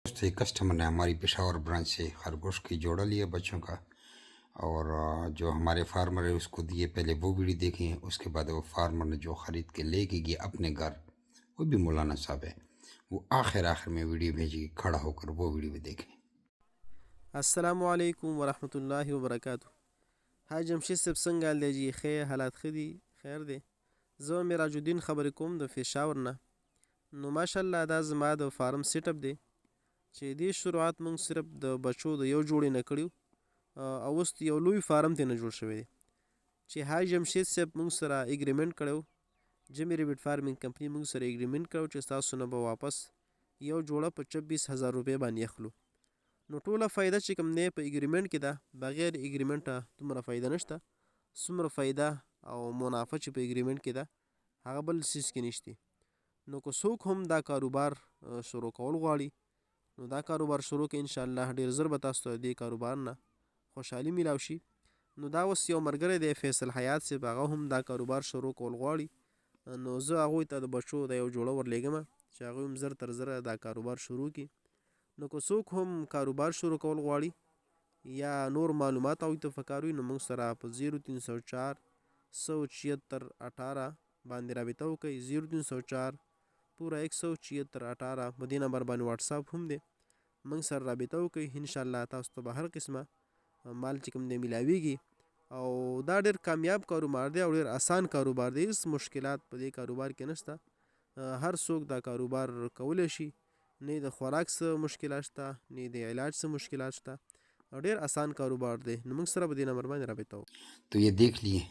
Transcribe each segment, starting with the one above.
दोस्त एक कस्टमर ने हमारी पेशावर ब्रांच से खरगोश की जोड़ा लिया बच्चों का। और जो हमारे फार्मर है उसको दिए, पहले वो वीडियो देखें, उसके बाद वो फार्मर ने जो ख़रीद के लेके गया अपने घर, वो भी मौलाना साहब है, वो आखिर में वीडियो भेजी, खड़ा होकर वो वीडियो भी देखें। अस्सलामुअलैकुम वरहमतुल्लाहि वबरकातुहू। हाय जमशेद साहब څنګه حال دی جی؟ خیر حالات ښه دي؟ خیر دی. زه مراجالدین خبرې کوم د پېښور نه. نو ماشاءالله دا زما د فارم سیټ اپ دی چې دې شروعات موږ صرف د بچو د یو جوړې نه کړیو او اوس یو لوی فارم ته نه جوړ شوی دی چې هاي جمشید صاحب موږ سره اګریمنټ کړو. جمی ریبټ فارمینګ کمپنی موږ سره اګریمنټ کړو چې تاسو نه به واپس یو جوړه په 24000 روپۍ باندې اخلو. نو ټوله فایده چې کوم دی په اګریمنټ کې ده، بغیر اګریمنټه دومره فایده نشته. څومره فایده او منافع چې په اګریمنټ کې ده هغه بل څیز کې نشته. نو که څوک هم دا کاروبار شروع کول غواړي نو دا کاروبار شروع کې ان شاء الله ډیر زر به تاسو ته دې کاروبار نه خوشحالي میلاو شي. نو دا اوس یو ملګری دی فیصل حیات صاحب، هغه هم دا کاروبار شروع کول غواړي. نو زه هغوی ته د بچو د یو جوړه ورلیږم چې هغوی هم زر تر زره دا کاروبار شروع کړي. نو که څوک هم کاروبار شروع کول غواړي یا نور معلومات او تفکر وي نو موږ سره په 0304 176 18 باندې رابطه وکړئ. 0304 پورا 176 18 په دې نمبر باندې واتس اپ هم دی، موږ سره رابطه وکړئ. ان شاء الله تاسو ته به هر قسمه مال چې کوم دی ملاویږي. او دا ډېر کامیاب کاروبار دی او ډېر آسان کاروبار دی، هیڅ مشکلات په دې کاروبار کې نشته. هر څوک دا کاروبار کولی شي، نه د خوراک څه مشکلات شته نه د علاج څه مشکلات شته، ډېر آسان کاروبار دی. نو موږ سره په دې نمبر باندې رابطه وکړئ. तो ये देख लिए,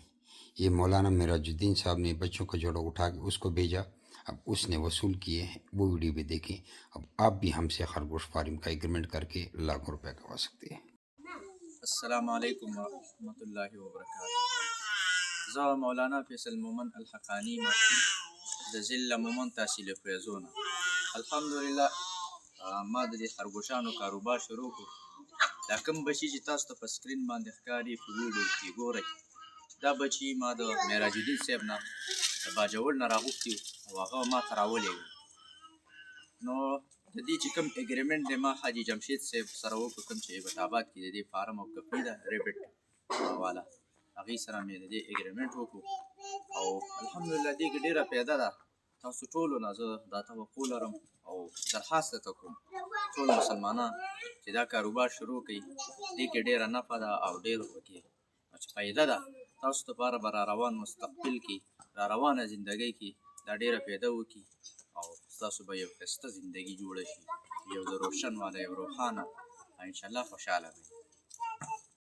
ये मौलाना मिराजुद्दीन साहब ने बच्चों का जोड़ा उठा के उसको भेजा, अब उसने वसूल किए हैं, वो वीडियो भी देखें। अब आप भी हमसे खरगोश फार्म का एग्रीमेंट करके लाखों रुपए कमा सकते हैं। अस्सलाम वालेकुम वरहमतुल्लाहि वबरकातुहू. زه مولانا فیصل مومن الحقانی ما د ضلع مومن تحصیل فیضونه. الحمدلله ما د دې خرگوشانو کاروبار شروع کړ. دا کوم بچي چې تاسو ته په سکرین باندې ښکاري په ویډیو کې ګورئ، دا بچي ما د معراج الدین صاحب نه د باجوړ نه راغوښتي او هغه ما ته راولېږه. نو د دې چې کوم اګریمنټ دی ما حاجي جمشید صاحب سره وکړ، کوم چې ایبټ آباد کې د دې فارم او کمپني ده ریبټ والا، هغې سره مې د دې اګریمنټ وکړو او الحمدلله دې کې ډېره پیدا ده. تاسو ټولو نه زه دا توقع لرم او درخواست درته کوم ټول مسلمانان چې دا کاروبار شروع کړي، دې کې ډېره نفع ده او ډېر پکې چې فایده ده. تاسو دپاره به را روان مستقبل کې را روانه زندګۍ کې دا ډېره پیدا وکړي او ستاسو به یو ښایسته زندګي جوړه شي، یو د روشن والا یو روښانه انشاءالله خوشحاله وي.